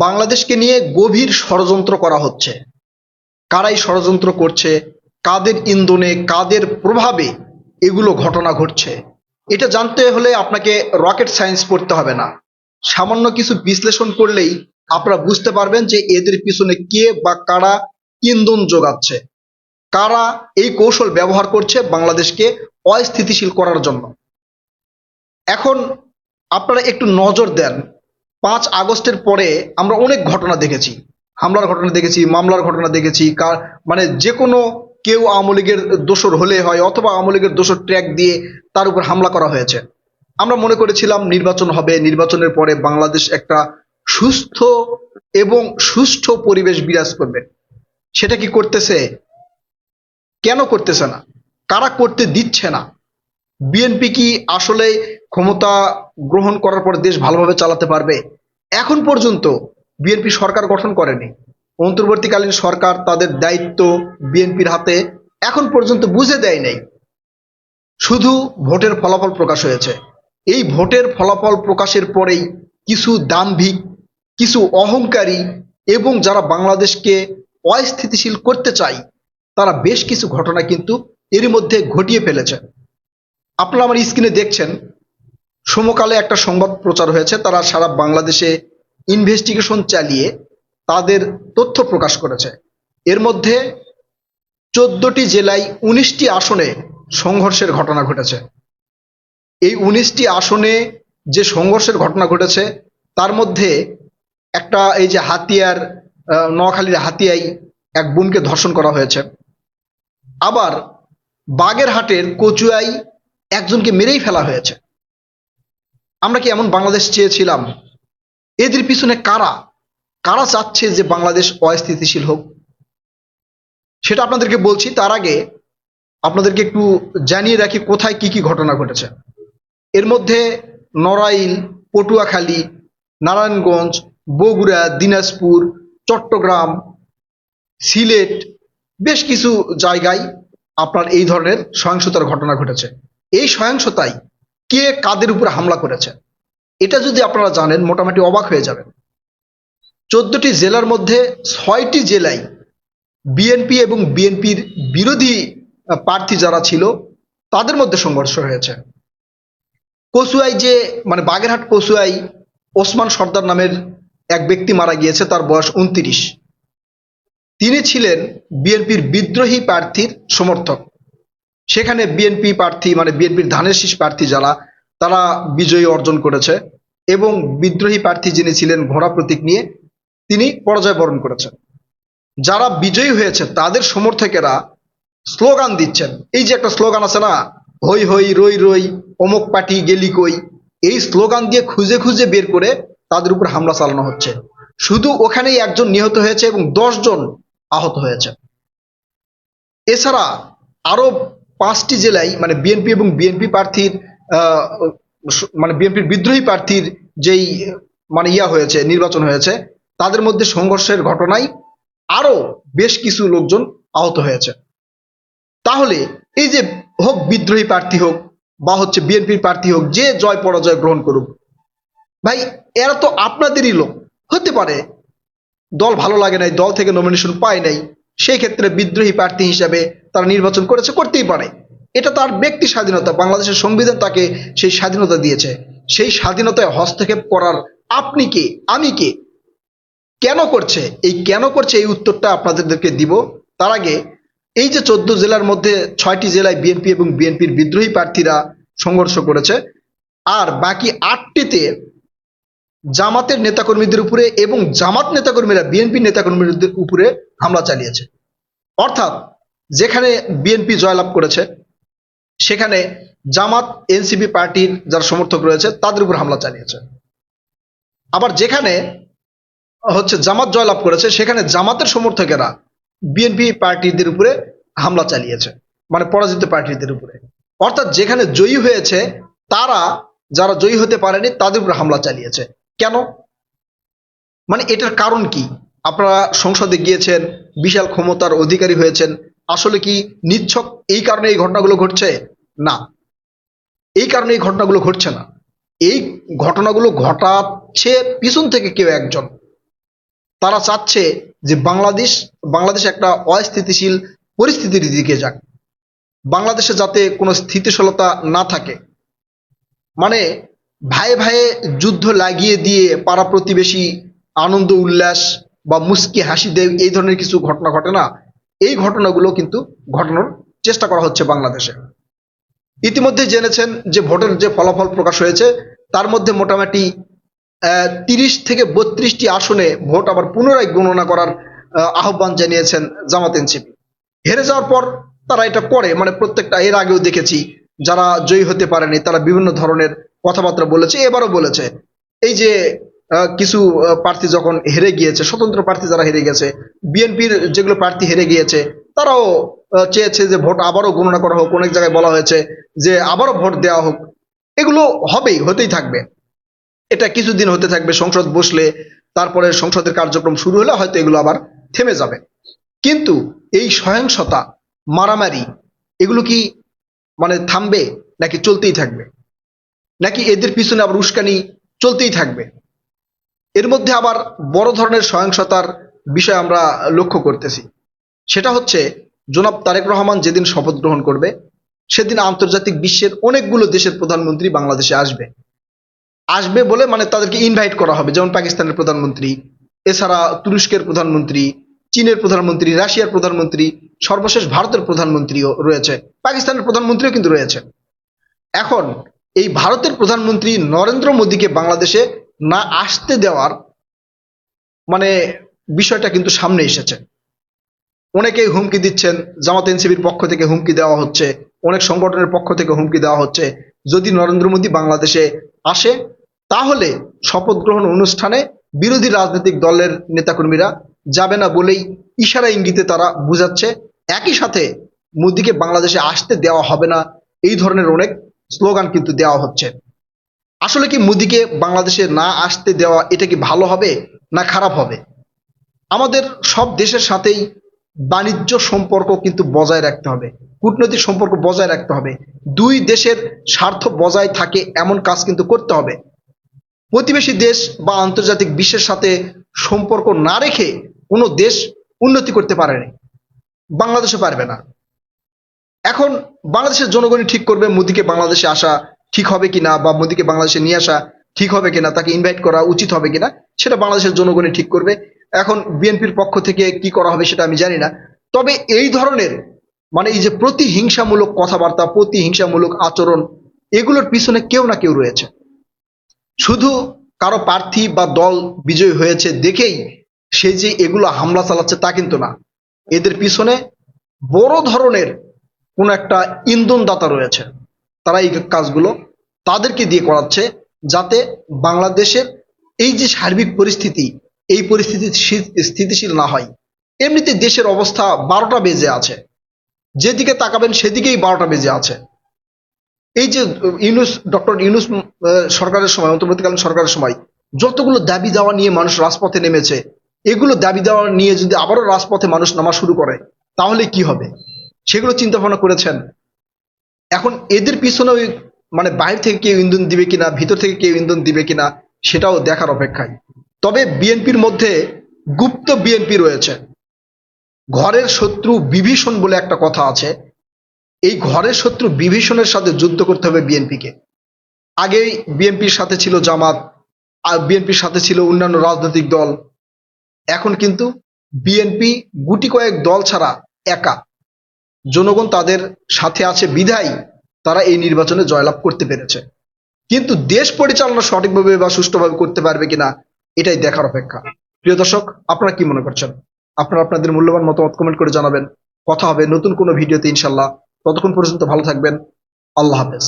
বাংলাদেশকে নিয়ে গভীর ষড়যন্ত্র করা হচ্ছে। কারাই ষড়যন্ত্র করছে, কাদের ইন্ধনে, কাদের প্রভাবে এগুলো ঘটনা ঘটছে, এটা জানতে হলে আপনাকে রকেট সায়েন্স পড়তে হবে না। সামান্য কিছু বিশ্লেষণ করলেই আপনারা বুঝতে পারবেন যে এদের পিছনে কে বা কারা ইন্ধন যোগাচ্ছে, কারা এই কৌশল ব্যবহার করছে বাংলাদেশকে অস্থিতিশীল করার জন্য। এখন আপনারা একটু নজর দেন, 5 আগস্টের পরে আমরা অনেক ঘটনা দেখেছি, হামলার ঘটনা দেখেছি, মামলার ঘটনা দেখেছি। মানে যে কোনো কেউ আওয়ামী লীগের দোসর হলে হয় অথবা আওয়ামী লীগের দোসর ট্র্যাক দিয়ে তার উপর হামলা করা হয়েছে। আমরা মনে করেছিলাম নির্বাচন হবে, নির্বাচনের পরে বাংলাদেশ একটা সুস্থ এবং সুষ্ঠু পরিবেশ বিরাজ করবে। সেটা কি করতেছে? কেন করতেছে না? কারা করতে দিচ্ছে না? বিএনপি কি আসলে ক্ষমতা গ্রহণ করার পর দেশ ভালোভাবে চালাতে পারবে? এখন পর্যন্ত বিএনপি সরকার গঠন করেনি। অন্তর্বর্তীকালীন সরকার তাদের দায়িত্ব বিএনপির হাতে এখন পর্যন্ত বুঝে দেয় নাই। শুধু ভোটের ফলাফল প্রকাশ হয়েছে। এই ভোটের ফলাফল প্রকাশের পরেই কিছু দাম্ভিক, কিছু অহংকারী এবং যারা বাংলাদেশকে অস্থিতিশীল করতে চায় তারা বেশ কিছু ঘটনা কিন্তু এরই মধ্যে ঘটিয়ে ফেলেছে। আপনারা আমার স্ক্রিনে দেখছেন, সমকালে একটা সংবাদ প্রচার হয়েছে, তারা সারা বাংলাদেশে ইনভেস্টিগেশন চালিয়ে তাদের তথ্য প্রকাশ করেছে। এর মধ্যে 14টি জেলায় 19টি আসনে সংঘর্ষের ঘটনা ঘটেছে। এই 19টি আসনে যে সংঘর্ষের ঘটনা ঘটেছে তার মধ্যে একটা, এই যে হাতিয়ার, নোয়াখালীর হাতিয়ায় এক বোনকে ধর্ষণ করা হয়েছে। আবার বাগেরহাটের কচুয়ায় একজনকে মেরেই ফেলা হয়েছে। আমরা কি এমন বাংলাদেশ চেয়েছিলাম? এদের পিছনে কারা, কারা চাচ্ছে যে বাংলাদেশ অস্থিতিশীল হোক সেটা আপনাদেরকে বলছি। তার আগে আপনাদেরকে একটু জানিয়ে রাখি কোথায় কি কি ঘটনা ঘটেছে। এর মধ্যে নড়াইল, পটুয়াখালী, নারায়ণগঞ্জ, বগুড়া, দিনাজপুর, চট্টগ্রাম, সিলেট, বেশ কিছু জায়গায় আপনার এই ধরনের সহিংসতার ঘটনা ঘটেছে। এই সহিংসতায় কে কাদের উপর হামলা করেছে এটা যদি আপনারা জানেন মোটামুটি অবাক হয়ে যাবেন। 14টি জেলার মধ্যে 6টি জেলায় বিএনপি এবং বিএনপির বিরোধী প্রার্থী যারা ছিল তাদের মধ্যে সংঘর্ষ হয়েছে। কচুয়ায় যে, মানে বাগেরহাট কচুয়ায় ওসমান সর্দার নামের এক ব্যক্তি মারা গিয়েছে, তার বয়স 29। তিনি ছিলেন বিএনপির বিদ্রোহী প্রার্থীর সমর্থক। সেখানে বিএনপি প্রার্থী, মানে বিএনপির ধানের শীষ প্রার্থী যারা, তারা বিজয়ী অর্জন করেছে এবং বিদ্রোহী প্রার্থী যিনি ছিলেন ঘোড়া প্রতীক নিয়ে, তিনি পরাজয় বরণ করেছেন। যারা বিজয়ী হয়েছে তাদের সমর্থকেরা স্লোগান দিচ্ছেন। এই যে একটা স্লোগান আছে না, হই হই রই রই অমুক পার্টি গেলি কই, এই স্লোগান দিয়ে খুঁজে খুঁজে বের করে তাদের উপর হামলা চালানো হচ্ছে। শুধু ওখানেই একজন নিহত হয়েছে এবং 10 জন আহত হয়েছে। এছাড়া আরো 5টি জেলায়, মানে বিএনপি এবং বিএনপি প্রার্থীর মানে বিএনপির বিদ্রোহী প্রার্থীর যেই মানে হয়েছে, নির্বাচন হয়েছে, তাদের মধ্যে সংঘর্ষের ঘটনায় আরো বেশ কিছু লোকজন আহত হয়েছে। তাহলে এই যে হোক বিদ্রোহী প্রার্থী হোক বা হচ্ছে বিএনপির প্রার্থী হোক, যে জয় পরাজয় গ্রহণ করুক, ভাই এরা তো আপনাদেরই লোক। হতে পারে দল ভালো লাগে নাই, দল থেকে নমিনেশন পায় নাই, সেই ক্ষেত্রে বিদ্রোহী প্রার্থী হিসাবে তারা নির্বাচন করেছে, করতেই পারে। এটা তার ব্যক্তি স্বাধীনতা, বাংলাদেশের সংবিধান তাকে সেই স্বাধীনতা দিয়েছে। সেই স্বাধীনতায় হস্তক্ষেপ করার আপনি কে, আমি কে? কেন করছে, এই কেন করছে এই উত্তরটা আপনাদেরকে দিব। তার আগে এই যে 14 জেলার মধ্যে 6টি জেলায় বিএনপি এবং বিএনপির বিদ্রোহী প্রার্থীরা সংঘর্ষ করেছে, আর বাকি 8টিতে জামাতের নেতাকর্মীদের উপরে এবং জামাত নেতাকর্মীরা বিএনপি নেতাকর্মীদের উপরে হামলা চালিয়েছে। অর্থাৎ যেখানে বিএনপি জয়লাভ করেছে সেখানে জামাত, এনসিপি পার্টির যারা সমর্থক রয়েছে তাদের উপর হামলা চালিয়েছে। আবার যেখানে হচ্ছে জামাত জয়লাভ করেছে সেখানে জামাতের সমর্থকেরা বিএনপি পার্টিদের উপরে হামলা চালিয়েছে, মানে পরাজিত পার্টিদের উপরে। অর্থাৎ যেখানে জয়ী হয়েছে তারা যারা জয়ী হতে পারেনি তাদের উপরে হামলা চালিয়েছে। কেন? মানে এটার কারণ কি? আপনারা সংসদে গিয়েছেন, বিশাল ক্ষমতার অধিকারী হয়েছেন, আসলে কি নিছক এই কারণে এই ঘটনাগুলো ঘটছে? না, এই কারণে এই ঘটনাগুলো ঘটছে না। এই ঘটনাগুলো ঘটাচ্ছে পিছন থেকে কেউ একজন। তারা চাচ্ছে যে বাংলাদেশ একটা অস্থিতিশীল পরিস্থিতির দিকে যাক, বাংলাদেশে যাতে কোনো স্থিতিশীলতা না থাকে। মানে ভাইয়ে ভাইয়ে যুদ্ধ লাগিয়ে দিয়ে পাড়া প্রতিবেশী আনন্দ উল্লাস বা মুস্কি হাসি দেয়, এই ধরনের কিছু ঘটনা ঘটে না, এই ঘটনাগুলো কিন্তু ঘটানোর চেষ্টা করা হচ্ছে বাংলাদেশে। ইতিমধ্যে জেনেছেন যে ভোটের যে ফলাফল প্রকাশ হয়েছে তার মধ্যে মোটামুটি 30 থেকে 32টি আসনে ভোট আবার পুনরায় গণনা করার আহ্বান জানিয়েছেন জামাত এনসিপি। হেরে যাওয়ার পর তারা এটা করে, মানে প্রত্যেকটা, এর আগেও দেখেছি যারা জয়ী হতে পারেনি তারা বিভিন্ন ধরনের কথাবার্তা বলেছে, এবারও বলেছে। এই যে কিছু প্রার্থী যখন হেরে গিয়েছে, স্বতন্ত্র প্রার্থী যারা হেরে গেছে, বিএনপির যেগুলো প্রার্থী হেরে গিয়েছে তারাও চেয়েছে যে ভোট আবারও গণনা করা হোক। অনেক জায়গায় বলা হয়েছে যে আবারও ভোট দেওয়া হোক। এগুলো হবেই, হতেই থাকবে, এটা কিছুদিন হতে থাকবে। সংসদ বসলে, তারপরে সংসদের কার্যক্রম শুরু হলে হয়তো এগুলো আবার থেমে যাবে। কিন্তু এই সহিংসতা, মারামারি, এগুলো কি মানে থামবে নাকি চলতেই থাকবে? নাকি এদের পিছনে আবার উস্কানি চলতেই থাকবে? এর মধ্যে আবার বড় ধরনের সহিংসতার বিষয় আমরা লক্ষ্য করতেছি। সেটা হচ্ছে জনাব তারেক রহমান যেদিন শপথ গ্রহণ করবে সেদিন আন্তর্জাতিক বিশ্বের অনেকগুলো দেশের প্রধানমন্ত্রী বাংলাদেশে আসবে বলে, মানে তাদেরকে ইনভাইট করা হবে, যেমন পাকিস্তানের প্রধানমন্ত্রী, এছাড়া তুরস্কের প্রধানমন্ত্রী, চীনের প্রধানমন্ত্রী, রাশিয়ার প্রধানমন্ত্রী, সর্বশেষ ভারতের প্রধানমন্ত্রীও রয়েছে, পাকিস্তানের প্রধানমন্ত্রীও কিন্তু রয়েছে। এখন এই ভারতের প্রধানমন্ত্রী নরেন্দ্র মোদীকে বাংলাদেশে না আসতে দেওয়ার মানে বিষয়টা কিন্তু সামনে এসেছে। অনেকেই হুমকি দিচ্ছেন, জামাত এনসিপির পক্ষ থেকে হুমকি দেওয়া হচ্ছে, অনেক সংগঠনের পক্ষ থেকে হুমকি দেওয়া হচ্ছে, যদি নরেন্দ্র মোদী বাংলাদেশে আসে তাহলে শপথ গ্রহণ অনুষ্ঠানে বিরোধী রাজনৈতিক দলের নেতাকর্মীরা যাবে না বলেই ইশারা ইঙ্গিতে তারা বুঝাচ্ছে। একই সাথে মোদীকে বাংলাদেশে আসতে দেওয়া হবে না, এই ধরনের অনেক স্লোগান কিন্তু দেওয়া হচ্ছে। আসলে কি মোদীকে বাংলাদেশে না আসতে দেওয়া এটা কি ভালো হবে না খারাপ হবে? আমাদের সব দেশের সাথেই বাণিজ্য সম্পর্ক কিন্তু বজায় রাখতে হবে, কূটনৈতিক সম্পর্ক বজায় রাখতে হবে, দুই দেশের স্বার্থ বজায় থাকে এমন কাজ কিন্তু করতে হবে। প্রতিবেশী দেশ বা আন্তর্জাতিক বিশ্বের সাথে সম্পর্ক না রেখে কোনো দেশ উন্নতি করতে পারেনি, বাংলাদেশও পারবে না। এখন বাংলাদেশের জনগণই ঠিক করবে মোদীকে বাংলাদেশে আসা ঠিক হবে কিনা, বা মোদীকে বাংলাদেশে নিয়ে আসা ঠিক হবে কিনা, তাকে ইনভাইট করা উচিত হবে কিনা, সেটা বাংলাদেশের জনগণই ঠিক করবে। এখন বিএনপির পক্ষ থেকে কি করা হবে সেটা আমি জানি না। তবে এই ধরনের মানে এই যে প্রতিহিংসামূলক কথাবার্তা, প্রতিহিংসামূলক আচরণ, এগুলোর পিছনে কেউ না কেউ রয়েছে। শুধু কারো প্রার্থী বা দল বিজয়ী হয়েছে দেখেই সে যে এগুলো হামলা চালাচ্ছে তা কিন্তু না। এদের পিছনে বড় ধরনের কোন একটা ইন্ধনদাতা রয়েছে, তারা এই কাজগুলো তাদেরকে দিয়ে করাচ্ছে, যাতে বাংলাদেশের এই যে সার্বিক পরিস্থিতি, এই পরিস্থিতি স্থিতিশীল না হয়। এমনিতে দেশের অবস্থা 12টা বেজে আছে, যেদিকে তাকাবেন সেদিকেই 12টা বেজে আছে। এই যে ডক্টর ইউনূস সরকারের সময়, অন্তর্বর্তীকালীন সরকারের সময় যতগুলো দাবি দেওয়া নিয়ে মানুষ রাজপথে নেমেছে, এগুলো দাবি দেওয়া নিয়ে যদি আবারও রাজপথে মানুষ নামা শুরু করে তাহলে কি হবে সেগুলো চিন্তা ভাবনা করেছেন? এখন এদের পিছনে ওই মানে বাইরে থেকে কেউ ইন্ধন দিবে কিনা, ভিতর থেকে কেউ ইন্ধন দিবে কিনা, সেটাও দেখার অপেক্ষায়। তবে বিএনপির মধ্যে গুপ্ত বিএনপি রয়েছে। ঘরের শত্রু বিভীষণ বলে একটা কথা আছে, এই ঘরের শত্রু বিভীষণের সাথে যুদ্ধ করতে হবে বিএনপিকে। আগেই বিএনপির সাথে ছিল জামাত, আর বিএনপির সাথে ছিল অন্যান্য রাজনৈতিক দল। এখন কিন্তু বিএনপি গুটি কয়েক দল ছাড়া একা। জনগণ তাদের সাথে আছে বিধায় তারা এই নির্বাচনে জয়লাভ করতে পেরেছে। কিন্তু দেশ পরিচালনা সঠিকভাবে বা সুষ্ঠুভাবে করতে পারবে কিনা এটাই দেখার অপেক্ষা। প্রিয় দর্শক, আপনারা কি মনে করছেন? আপনারা আপনাদের মূল্যবান মতামত কমেন্ট করে জানাবেন। কথা হবে নতুন কোনো ভিডিওতে ইনশাল্লাহ। ততক্ষণ পর্যন্ত ভালো থাকবেন। আল্লাহ হাফেজ।